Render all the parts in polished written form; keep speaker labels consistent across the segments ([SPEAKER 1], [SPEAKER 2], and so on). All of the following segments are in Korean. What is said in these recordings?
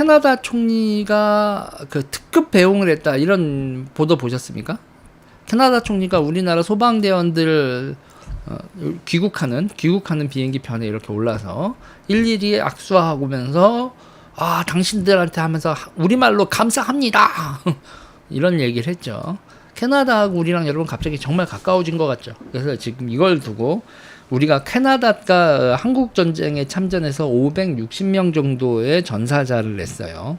[SPEAKER 1] 캐나다 총리가 그 특급 배웅을 했다 이런 보도 보셨습니까? 캐나다 총리가 우리나라 소방대원들 귀국하는 비행기 편에 이렇게 올라서 일일이 악수하고면서 당신들한테 하면서 우리말로 감사합니다 이런 얘기를 했죠. 캐나다하고 우리랑 여러분 갑자기 정말 가까워진 것 같죠. 그래서 지금 이걸 두고 우리가 캐나다가 한국 전쟁에 참전해서 560명 정도의 전사자를 냈어요.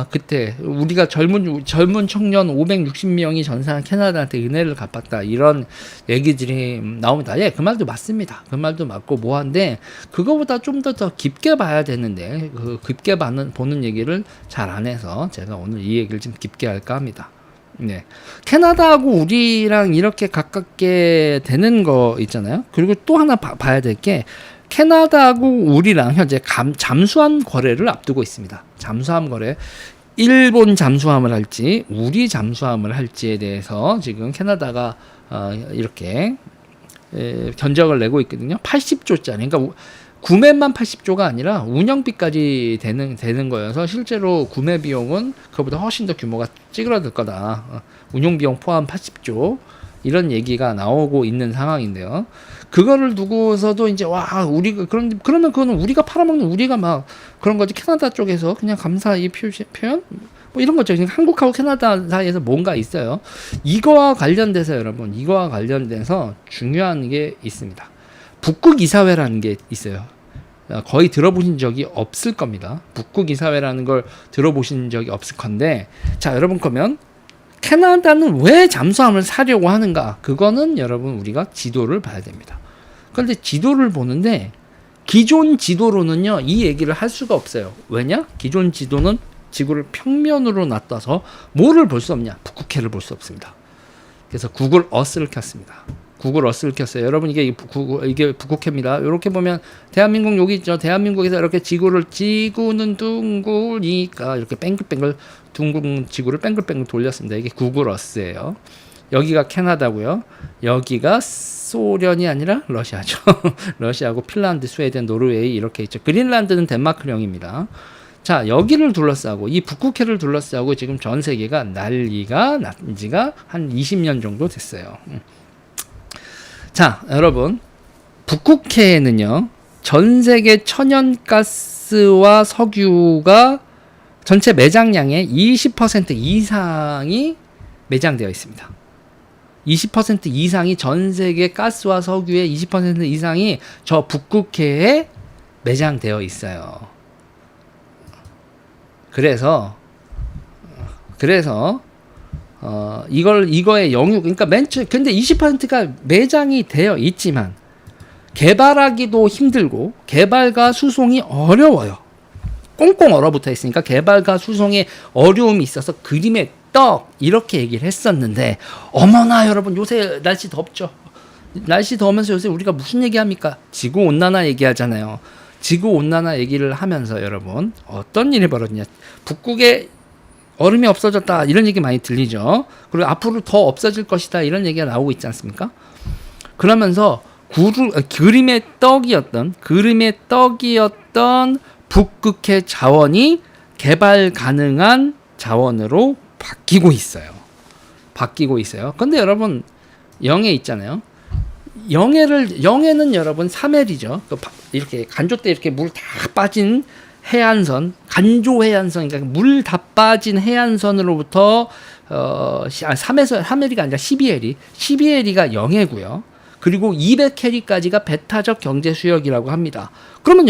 [SPEAKER 1] 그때 우리가 젊은 청년 560명이 전사한 캐나다한테 은혜를 갚았다 이런 얘기들이 나옵니다. 예, 그 말도 맞습니다. 그 말도 맞고 뭐한데 그거보다 좀 더 깊게 봐야 되는데 그 깊게 보는 얘기를 잘 안 해서 제가 오늘 이 얘기를 좀 깊게 할까 합니다. 네, 캐나다하고 우리랑 이렇게 가깝게 되는 거 있잖아요. 그리고 또 하나 봐야 될 게 캐나다하고 우리랑 현재 잠수함 거래를 앞두고 있습니다. 잠수함 거래, 일본 잠수함을 할지 우리 잠수함을 할지에 대해서 지금 캐나다가 이렇게 견적을 내고 있거든요. 80조짜리. 그러니까 구매만 80조가 아니라 운영비까지 되는 거여서 실제로 구매 비용은 그거보다 훨씬 더 규모가 찌그러들 거다. 운용 비용 포함 80조. 이런 얘기가 나오고 있는 상황인데요. 그거를 두고서도 이제 우리가 그러면 그거는 우리가 팔아먹는 우리가 막 그런 거지. 캐나다 쪽에서 그냥 감사의 표현 뭐 이런 거죠. 한국하고 캐나다 사이에서 뭔가 있어요. 이거와 관련돼서 여러분, 이거와 관련돼서 중요한 게 있습니다. 북극 이사회라는 게 있어요. 거의 들어보신 적이 없을 겁니다. 북극 이사회라는 걸 들어보신 적이 없을 건데, 자 여러분, 그러면 캐나다는 왜 잠수함을 사려고 하는가? 그거는 여러분 우리가 지도를 봐야 됩니다. 그런데 지도를 보는데 기존 지도로는요 이 얘기를 할 수가 없어요. 왜냐? 기존 지도는 지구를 평면으로 놔둬서 뭐를 볼 수 없냐? 북극해를 볼 수 없습니다. 그래서 구글 어스를 켰습니다. 구글 어스를 켰어요. 여러분 이게 북극해입니다. 이렇게 보면 대한민국 여기 있죠. 대한민국에서 이렇게 지구는 둥글니까 이렇게 뱅글뱅글 둥근 지구를 뱅글뱅글 돌렸습니다. 이게 구글 어스예요. 여기가 캐나다고요. 여기가 소련이 아니라 러시아죠. 러시아하고 핀란드, 스웨덴, 노르웨이 이렇게 있죠. 그린란드는 덴마크령입니다. 자, 여기를 둘러싸고 이 북극해를 둘러싸고 지금 전 세계가 난리가 난 지가 한 20년 정도 됐어요. 자, 여러분, 북극해에는요 전 세계 천연가스와 석유가 전체 매장량의 20% 이상이 매장되어 있습니다. 20% 이상이 전 세계 가스와 석유의 20% 이상이 저 북극해에 매장되어 있어요. 그래서 이거의 영유, 그러니까 근데 20%가 매장이 되어 있지만 개발하기도 힘들고 개발과 수송이 어려워요. 꽁꽁 얼어붙어 있으니까 개발과 수송에 어려움이 있어서 그림의 떡 이렇게 얘기를 했었는데, 어머나 여러분, 요새 날씨 덥죠. 날씨 더우면서 요새 우리가 무슨 얘기합니까? 지구온난화 얘기하잖아요. 지구온난화 얘기를 하면서 여러분 어떤 일이 벌어지냐, 북극에 얼음이 없어졌다 이런 얘기 많이 들리죠. 그리고 앞으로 더 없어질 것이다 이런 얘기가 나오고 있지 않습니까? 그러면서 그림의 떡이었던 북극해 자원이 개발 가능한 자원으로 바뀌고 있어요. 근데 여러분 영해 있잖아요. 영해는 여러분 3L이죠. 이렇게 간조 때 이렇게 물 다 빠진 해안선, 간조 해안선, 그러니까 물 다 빠진 해안선으로부터 3L이가 아니라 12L이가 영해고요. 그리고 200캐리까지가 배타적 경제 수역이라고 합니다. 그러면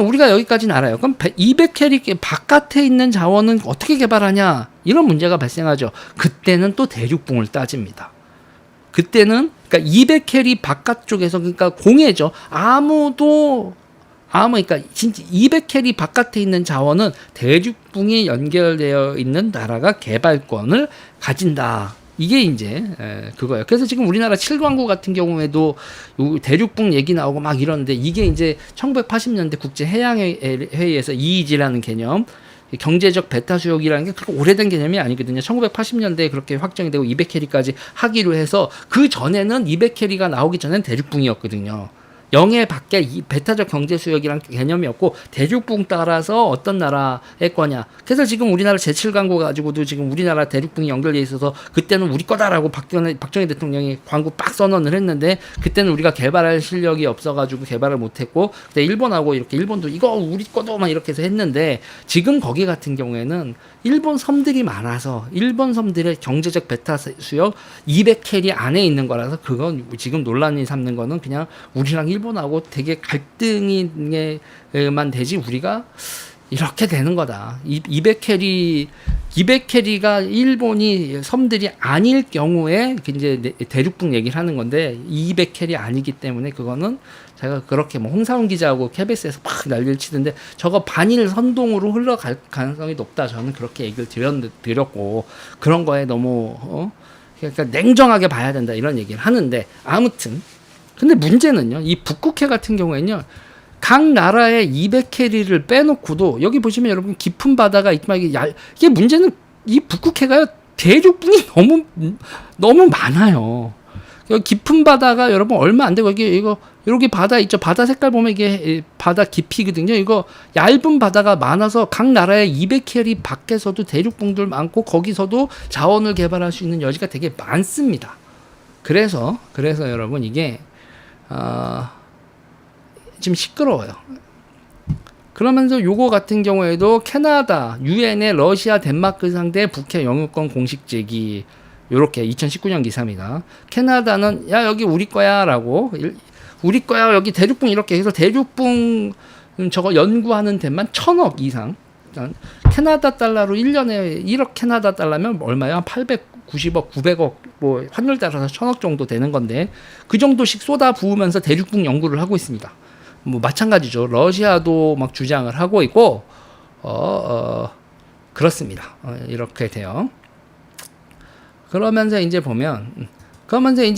[SPEAKER 1] 우리가 여기까지는 알아요. 그럼 200캐리 바깥에 있는 자원은 어떻게 개발하냐? 이런 문제가 발생하죠. 그때는 또 대륙붕을 따집니다. 그때는 그러니까 200캐리 바깥쪽에서, 그러니까 공해죠. 그러니까 진짜 200캐리 바깥에 있는 자원은 대륙붕이 연결되어 있는 나라가 개발권을 가진다. 이게 이제 그거예요. 그래서 지금 우리나라 7광구 같은 경우에도 대륙붕 얘기 나오고 막 이러는데, 이게 이제 1980년대 국제해양회의에서 EEZ라는 개념, 경제적 배타 수역이라는 게 그렇게 오래된 개념이 아니거든요. 1980년대에 그렇게 확정이 되고 200캐리까지 하기로 해서, 그 전에는 200캐리가 나오기 전에는 대륙붕이었거든요. 영해 밖에 이 배타적 경제 수역이란 개념이 없고 대륙붕 따라서 어떤 나라의 거냐. 그래서 지금 우리나라 제7광고 가지고도 지금 우리나라 대륙붕이 연결돼 있어서 그때는 우리 거다라고 박정희 대통령이 광고 빡 선언을 했는데 그때는 우리가 개발할 실력이 없어가지고 개발을 못했고 그때 일본하고 이렇게 일본도 이거 우리 거도 막 이렇게 해서 했는데 지금 거기 같은 경우에는 일본 섬들이 많아서 일본 섬들의 경제적 배타 수역 200캐리 안에 있는 거라서 그건 지금 논란이 삼는 거는 그냥 우리랑 일본하고 되게 갈등에만 되지 우리가 이렇게 되는 거다. 200캐리가 일본이 섬들이 아닐 경우에 이제 대륙붕 얘기를 하는 건데 200캐리 아니기 때문에 그거는 제가 그렇게 뭐 홍사훈 기자하고 KBS에서 막 난리를 치던데 저거 반일 선동으로 흘러갈 가능성이 높다. 저는 그렇게 얘기를 드렸고 그런 거에 너무 그러니까 냉정하게 봐야 된다 이런 얘기를 하는데 아무튼 근데 문제는요. 이 북극해 같은 경우에는요. 각 나라의 200캐리를 빼놓고도 여기 보시면 여러분 깊은 바다가 있지만 이게 문제는 이 북극해가요. 대륙붕이 너무 많아요. 여기 깊은 바다가 여러분 얼마 안 되고 여기 바다 있죠. 바다 색깔 보면 이게 바다 깊이거든요. 이거 얇은 바다가 많아서 각 나라의 200캐리 밖에서도 대륙붕들 많고 거기서도 자원을 개발할 수 있는 여지가 되게 많습니다. 그래서 여러분 이게 지금 시끄러워요. 그러면서 요거 같은 경우에도 캐나다, 유엔의 러시아, 덴마크 상대 북해 영유권 공식 제기 요렇게 2019년 기사입니다. 캐나다는 야 여기 우리 거야라고 우리 거야 여기 대륙붕 이렇게 해서 대륙붕 저거 연구하는 데만 1,000억 이상 캐나다 달러로 1년에 1억 캐나다 달러면 얼마야? 890억, 900억 뭐 환율 따라서 1,000억 정도 되는 건데 그 정도씩 쏟아 부으면서 대륙붕 연구를 하고 있습니다. 뭐 마찬가지죠. 러시아도 막 주장을 하고 있고 그렇습니다. 이렇게 돼요. 그러면서 이제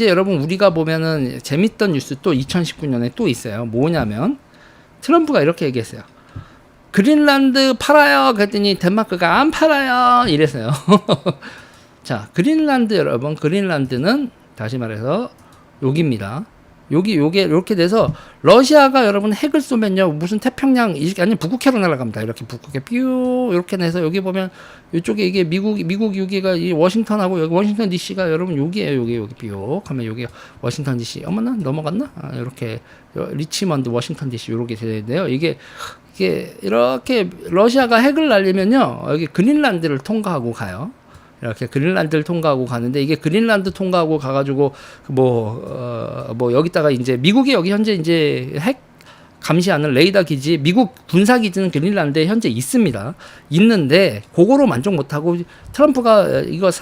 [SPEAKER 1] 여러분 우리가 보면은 재밌던 뉴스 또 2019년에 또 있어요. 뭐냐면 트럼프가 이렇게 얘기했어요. 그린란드 팔아요. 그랬더니 덴마크가 안 팔아요. 이랬어요. 자, 그린란드 여러분, 그린란드는 다시 말해서 여기입니다. 요게 이렇게 돼서 러시아가 여러분 핵을 쏘면요 무슨 태평양 아니 북극해로 날아갑니다. 이렇게 북극해 뾰 이렇게 내서 여기 보면 이쪽에 이게 미국 여기가 이 워싱턴하고 여기 워싱턴 DC가 여러분 여기에요. 여기 뾰 하면 여기 워싱턴 DC 어머나 넘어갔나? 이렇게 리치먼드 워싱턴 DC 이렇게 되는데요. 이게 이렇게 러시아가 핵을 날리면요 여기 그린란드를 통과하고 가요. 이렇게 그린란드를 통과하고 가는데 이게 그린란드 통과하고 가가지고 뭐 여기다가 이제 미국이 여기 현재 이제 핵 감시하는 레이더 기지 미국 군사 기지는 그린란드에 현재 있는데 그거로 만족 못하고 트럼프가 이거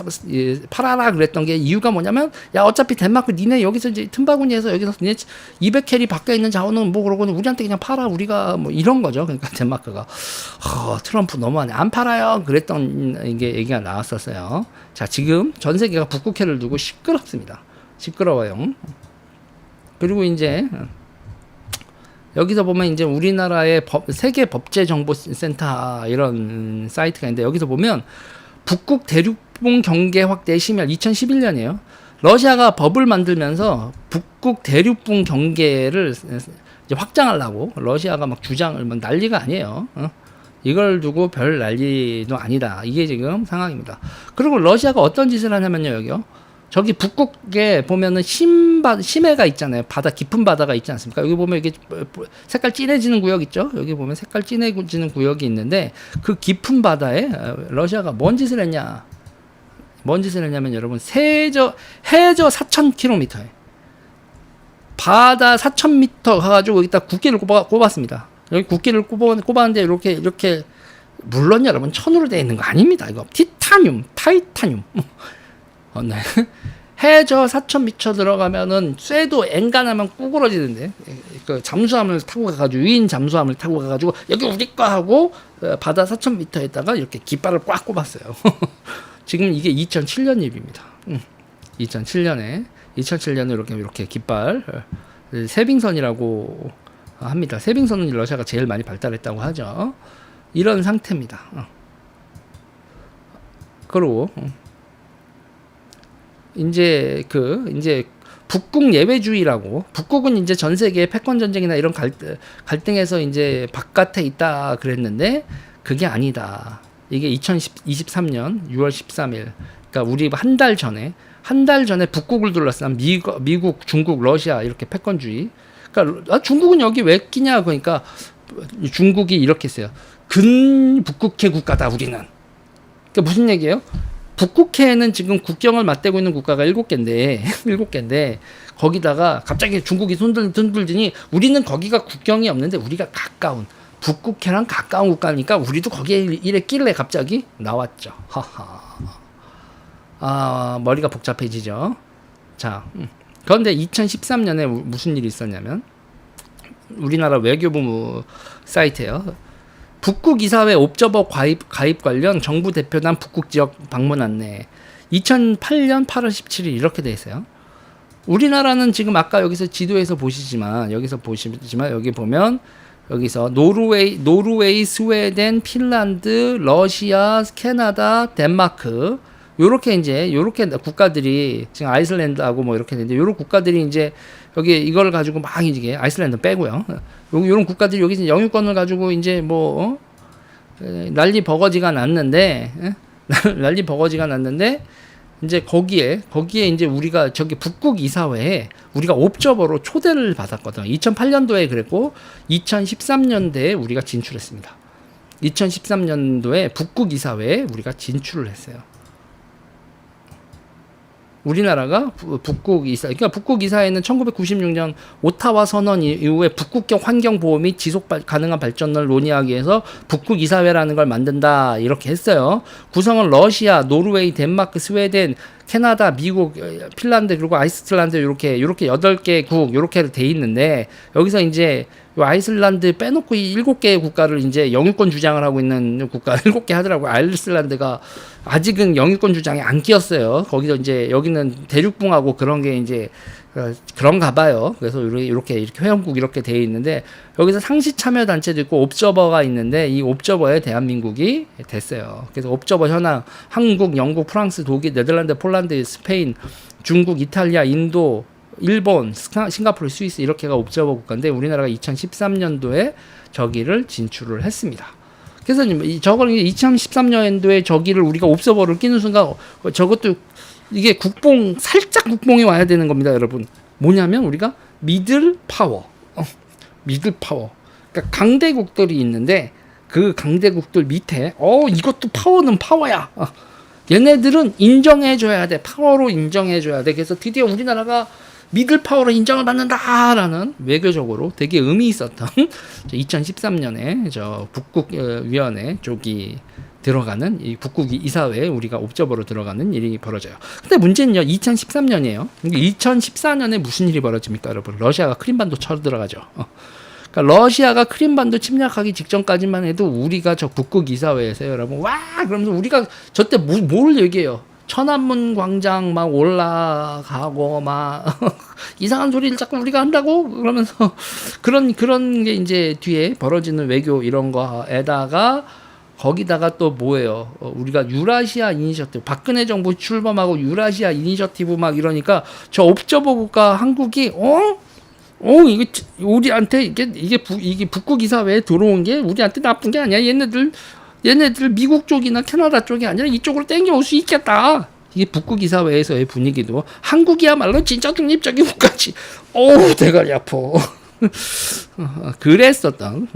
[SPEAKER 1] 팔아라 그랬던 게 이유가 뭐냐면 야 어차피 덴마크 니네 여기서 이제 틈바구니에서 여기서 니네 200캐리 밖에 있는 자원은 뭐 그러고 우리한테 그냥 팔아 우리가 뭐 이런 거죠. 그러니까 덴마크가 트럼프 너무하네 안 팔아요 그랬던 이게 얘기가 나왔었어요. 자 지금 전 세계가 북극해를 두고 시끄러워요. 그리고 이제 여기서 보면 이제 우리나라의 세계 법제정보센터 이런 사이트가 있는데 여기서 보면 북극 대륙붕 경계 확대 심의할 2011년이에요. 러시아가 법을 만들면서 북극 대륙붕 경계를 이제 확장하려고 러시아가 막 주장을 막 난리가 아니에요. 이걸 두고 별 난리도 아니다. 이게 지금 상황입니다. 그리고 러시아가 어떤 짓을 하냐면요, 여기요. 저기 북극에 보면은 심해가 있잖아요. 바다 깊은 바다가 있지 않습니까? 여기 보면 이게 색깔 진해지는 구역 있죠? 여기 보면 색깔 진해지는 구역이 있는데 그 깊은 바다에 러시아가 뭔 짓을 했냐면 여러분 해저 4,000km에 바다 4,000m 가가지고 여기다 국기를 꼽았습니다. 여기 국기를 꼽았는데 이렇게 물론 여러분 천으로 되어 있는 거 아닙니다. 이거 타이타늄. 네. 해저 4,000m 들어가면은 쇠도 엔간하면 구부러지는데 그 잠수함을 타고 가가지고 유인 잠수함을 타고 가가지고 여기 우리 거 하고 바다 4,000m에다가 이렇게 깃발을 꽉 꼽았어요. 지금 이게 2007년 일입니다. 2007년에 이렇게 깃발 세빙선이라고 합니다. 세빙선은 러시아가 제일 많이 발달했다고 하죠. 이런 상태입니다. 그리고 이제 북극 예외주의라고, 북극은 이제 전 세계 패권 전쟁이나 이런 갈등에서 이제 바깥에 있다 그랬는데 그게 아니다. 이게 2023년 6월 13일, 그러니까 우리 한 달 전에 북극을 둘러싼 미국, 중국, 러시아 이렇게 패권주의. 그러니까 중국은 여기 왜 끼냐, 그러니까 중국이 이렇게 했어요. 근북극해 국가다 우리는. 그러니까 무슨 얘기예요? 북극해에는 지금 국경을 맞대고 있는 국가가 7개인데 7개인데 거기다가 갑자기 중국이 손들더니 우리는 거기가 국경이 없는데 우리가 가까운 북극해랑 가까운 국가니까 우리도 거기에 이래 끼래 갑자기 나왔죠. 하하. 아, 머리가 복잡해지죠. 자, 그런데 2013년에 무슨 일이 있었냐면 우리나라 외교부 사이트에요. 북극 이사회 옵저버 가입 관련 정부 대표단 북극 지역 방문 안내. 2008년 8월 17일 이렇게 돼 있어요. 우리나라는 지금 아까 여기서 지도에서 보시지만 여기 보면 여기서 노르웨이, 스웨덴, 핀란드, 러시아, 캐나다, 덴마크 요렇게 국가들이 지금 아이슬란드하고 뭐 이렇게 되는데 요런 국가들이 이제 여기 이걸 가지고 막 이제 아이슬란드 빼고요. 요런 국가들이 여기 영유권을 가지고 이제 뭐 난리 버거지가 났는데 이제 거기에 이제 우리가 저기 북극 이사회에 우리가 옵저버로 초대를 받았거든. 2008년도에 그랬고 2013년도에 우리가 진출했습니다. 2013년도에 북극 이사회에 우리가 진출을 했어요. 우리나라가 그러니까 북극 이사회는 1996년 오타와 선언 이후에 북극적 환경 보호 및 지속 가능한 발전을 논의하기 위해서 북극 이사회라는 걸 만든다 이렇게 했어요. 구성은 러시아, 노르웨이, 덴마크, 스웨덴, 캐나다, 미국, 핀란드 그리고 아이슬란드 요렇게 8개국 요렇게 돼 있는데 여기서 이제 아이슬란드 빼놓고 이 7개의 국가를 이제 영유권 주장을 하고 있는 국가 7개 하더라고요. 아이슬란드가 아직은 영유권 주장에 안 끼었어요. 거기서 이제 여기는 대륙붕하고 그런 게 이제 그런가 봐요. 그래서 이렇게 회원국 이렇게 돼 있는데 여기서 상시 참여 단체도 있고 옵저버가 있는데 이 옵저버에 대한민국이 됐어요. 그래서 옵저버 현황 한국, 영국, 프랑스, 독일, 네덜란드, 폴란드, 스페인, 중국, 이탈리아, 인도, 일본, 싱가포르, 스위스 이렇게가 옵저버 국가인데 우리나라가 2013년도에 저기를 진출을 했습니다. 그래서 저걸 2013년도에 저기를 우리가 옵저버를 끼는 순간 저것도 이게 살짝 국뽕이 와야 되는 겁니다, 여러분. 뭐냐면 우리가 미들 파워. 그러니까 강대국들이 있는데 그 강대국들 밑에 이것도 파워는 파워야. 얘네들은 인정해줘야 돼. 파워로 인정해줘야 돼. 그래서 드디어 우리나라가 미들 파워로 인정을 받는다라는 외교적으로 되게 의미 있었던 2013년에 저 북극위원회 쪽이 들어가는 이 북극 이사회에 우리가 옵저버로 들어가는 일이 벌어져요. 근데 문제는요, 2013년이에요. 2014년에 무슨 일이 벌어집니까, 여러분? 러시아가 크림반도 쳐들어가죠. 그러니까 러시아가 크림반도 침략하기 직전까지만 해도 우리가 저 북극 이사회에서 여러분 와 그러면서 우리가 저때 뭘 얘기해요? 천안문 광장 막 올라가고 막 이상한 소리를 자꾸 우리가 한다고 그러면서 그런 게 이제 뒤에 벌어지는 외교 이런 거에다가 거기다가 또 뭐예요? 우리가 유라시아 이니셔티브 박근혜 정부 출범하고 유라시아 이니셔티브 막 이러니까 저 옵저버 국가 한국이 이게 우리한테 이게 북극 이사회에 들어온 게 우리한테 나쁜 게 아니야. 얘네들 미국 쪽이나 캐나다 쪽이 아니라 이쪽으로 땡겨올 수 있겠다. 이게 북극 이사회에서의 분위기도 한국이야말로 진짜 독립적인 국가지. 대가리 아파. 그랬었던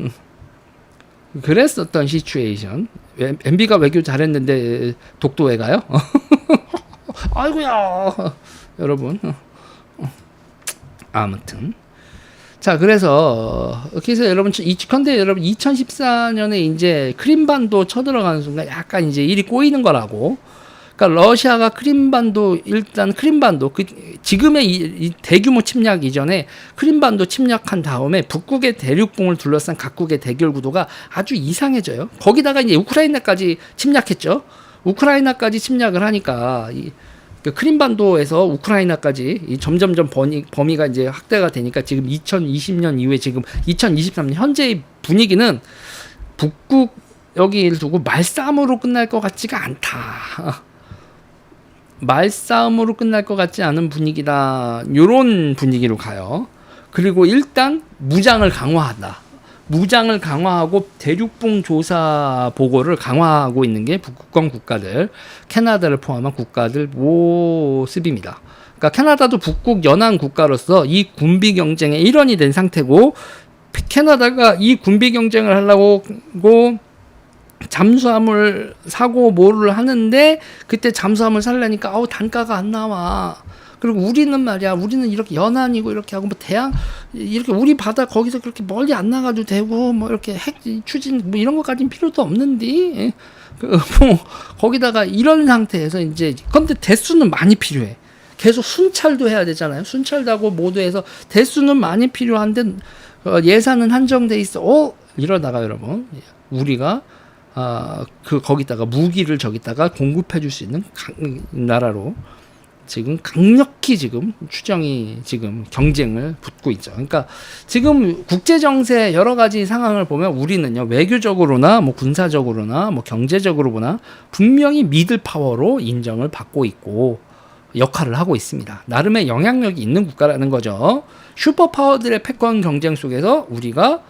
[SPEAKER 1] 시츄에이션. MB가 외교 잘했는데 독도에 가요? 아이고야. 여러분. 아무튼. 자, 그래서 여러분 2014년에 이제 크림반도 쳐들어가는 순간 약간 이제 일이 꼬이는 거라고. 그러니까 러시아가 크림반도 지금의 이 대규모 침략 이전에 크림반도 침략한 다음에 북극의 대륙붕을 둘러싼 각국의 대결 구도가 아주 이상해져요. 거기다가 이제 우크라이나까지 침략했죠. 우크라이나까지 침략을 하니까 그 크림반도에서 우크라이나까지 점점점 범위가 이제 확대가 되니까 지금 2020년 이후에 지금 2023년 현재의 분위기는 북극 여기를 두고 말싸움으로 끝날 것 같지가 않다. 말싸움으로 끝날 것 같지 않은 분위기다. 요런 분위기로 가요. 그리고 일단 무장을 강화한다. 무장을 강화하고 대륙봉 조사 보고를 강화하고 있는 게 북극권 국가들, 캐나다를 포함한 국가들 모습입니다. 그러니까 캐나다도 북극 연안 국가로서 이 군비 경쟁의 일원이 된 상태고, 캐나다가 이 군비 경쟁을 하려고 잠수함을 사고 뭐를 하는데, 그때 잠수함을 살려니까 단가가 안 나와. 그리고 우리는 말이야, 우리는 이렇게 연안이고 이렇게 하고 뭐 대양 이렇게 우리 바다 거기서 그렇게 멀리 안 나가도 되고 뭐 이렇게 핵 추진 뭐 이런 것까지는 필요도 없는데, 뭐 거기다가 이런 상태에서 이제 근데 대수는 많이 필요해. 계속 순찰도 해야 되잖아요. 순찰도 하고 모두 해서 대수는 많이 필요한데 예산은 한정돼 있어. 이러다가 여러분, 우리가 거기다가 무기를 저기다가 공급해 줄 수 있는 나라로 지금 강력히 지금 추정이 지금 경쟁을 붙고 있죠. 그러니까 지금 국제 정세 여러 가지 상황을 보면 우리는요, 외교적으로나 뭐 군사적으로나 뭐 경제적으로 보나 분명히 미들 파워로 인정을 받고 있고 역할을 하고 있습니다. 나름의 영향력이 있는 국가라는 거죠. 슈퍼 파워들의 패권 경쟁 속에서 우리가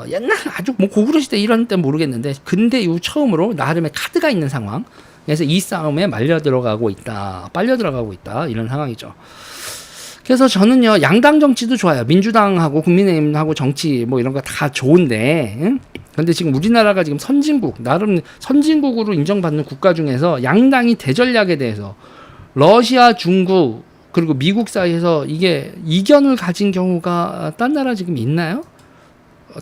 [SPEAKER 1] 옛날 아주 뭐 고구려 시대 이런 때 모르겠는데 근대 이후 처음으로 나름의 카드가 있는 상황. 그래서 이 싸움에 빨려 들어가고 있다 이런 상황이죠. 그래서 저는요, 양당 정치도 좋아요. 민주당하고 국민의힘하고 정치 뭐 이런 거 다 좋은데, 응? 근데 지금 우리나라가 지금 나름 선진국으로 인정받는 국가 중에서 양당이 대전략에 대해서 러시아, 중국 그리고 미국 사이에서 이게 이견을 가진 경우가 딴 나라 지금 있나요?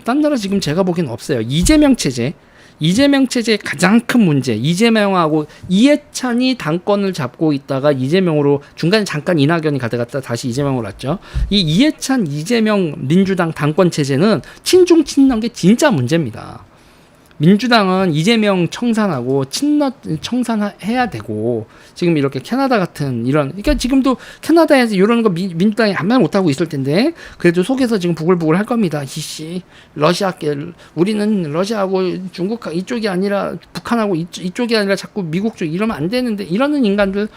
[SPEAKER 1] 딴 나라 지금 제가 보기엔 없어요. 이재명 체제의 가장 큰 문제, 이재명하고 이해찬이 당권을 잡고 있다가 이재명으로 중간에 잠깐 이낙연이 가다갔다 다시 이재명으로 왔죠. 이 이해찬, 이재명 민주당 당권 체제는 친중 친런 게 진짜 문제입니다. 민주당은 이재명 청산하고 친러 청산해야 되고, 지금 이렇게 캐나다 같은 그러니까 지금도 캐나다에서 이런 거 민주당이 아무 말 못하고 있을 텐데 그래도 속에서 지금 부글부글 할 겁니다. 우리는 러시아하고 중국 이쪽이 아니라 북한하고 이쪽이 아니라 자꾸 미국 쪽 이러면 안 되는데, 이러는 인간들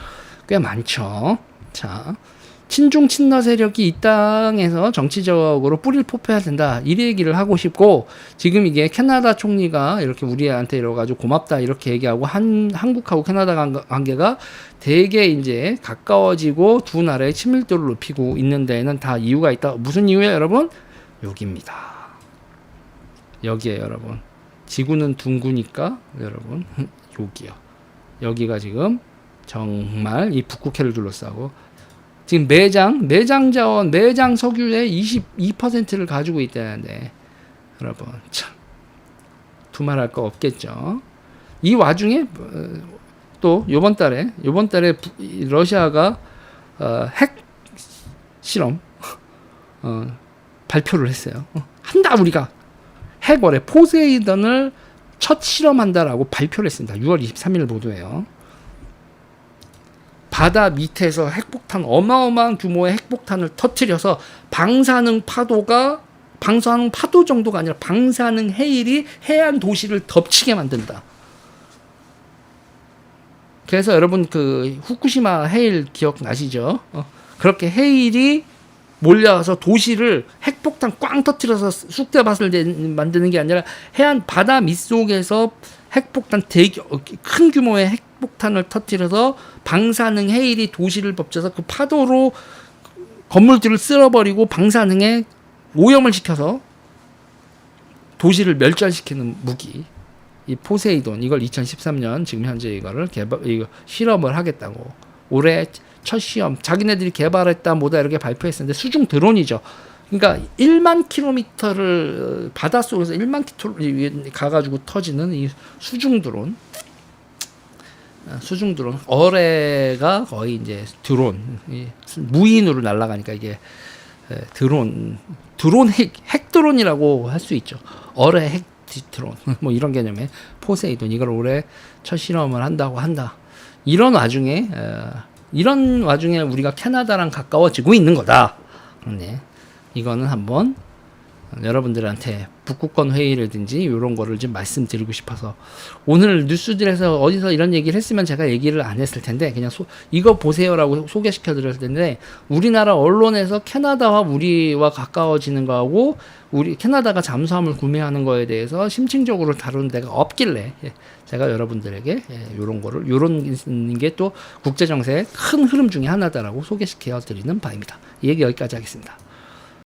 [SPEAKER 1] 꽤 많죠. 자, 친중 친러 세력이 이 땅에서 정치적으로 뿌리를 뽑혀야 된다, 이 얘기를 하고 싶고, 지금 이게 캐나다 총리가 이렇게 우리한테 이래가지고 고맙다 이렇게 얘기하고 한국하고 캐나다 관계가 되게 이제 가까워지고 두 나라의 친밀도를 높이고 있는 데에는 다 이유가 있다. 무슨 이유예요, 여러분? 여기입니다. 여기에요, 여러분. 지구는 둥구니까 여러분, 여기가 지금 정말 이 북극해를 둘러싸고 지금 매장 자원, 매장 석유의 22%를 가지고 있다는데, 여러분 참 두말할 거 없겠죠. 이 와중에 또 요번 달에 러시아가 핵 실험 발표를 했어요. 한다, 우리가 핵월에 포세이돈을 첫 실험한다라고 발표를 했습니다. 6월 23일 보도예요. 바다 밑에서 어마어마한 규모의 핵폭탄을 터뜨려서 방사능 파도 정도가 아니라 방사능 해일이 해안 도시를 덮치게 만든다. 그래서 여러분 그 후쿠시마 해일 기억나시죠? 그렇게 해일이 몰려와서 도시를 핵폭탄 꽝 터뜨려서 쑥대밭을 만드는 게 아니라 해안 바다 밑속에서 핵폭탄 큰 규모의 핵폭탄을 터뜨려서 방사능 해일이 도시를 덮쳐서 그 파도로 건물들을 쓸어버리고 방사능에 오염을 시켜서 도시를 멸절시키는 무기, 이 포세이돈, 이걸 2013년 지금 현재 이거 실험을 하겠다고, 올해 첫 시험 자기네들이 개발했다 뭐다 이렇게 발표했었는데, 수중 드론이죠. 그러니까 1만 킬로미터를 바닷속에서 1만 킬로미터 가가지고 터지는 이 수중 드론, 어뢰가 거의 이제 드론, 무인으로 날아가니까 이게 핵 드론이라고 할 수 있죠. 어뢰 핵 드론 뭐 이런 개념의 포세이돈, 이걸 올해 첫 실험을 한다. 이런 와중에 우리가 캐나다랑 가까워지고 있는 거다. 네. 이거는 한번 여러분들한테 북극권 회의라든지 이런 거를 좀 말씀드리고 싶어서 오늘 뉴스들에서 어디서 이런 얘기를 했으면 제가 얘기를 안 했을 텐데 그냥 이거 보세요라고 소개시켜 드렸을 텐데 우리나라 언론에서 캐나다와 우리와 가까워지는 거하고 우리 캐나다가 잠수함을 구매하는 거에 대해서 심층적으로 다루는 데가 없길래 제가 여러분들에게 요런 게 또 국제 정세의 큰 흐름 중에 하나다라고 소개시켜 드리는 바입니다. 이 얘기 여기까지 하겠습니다.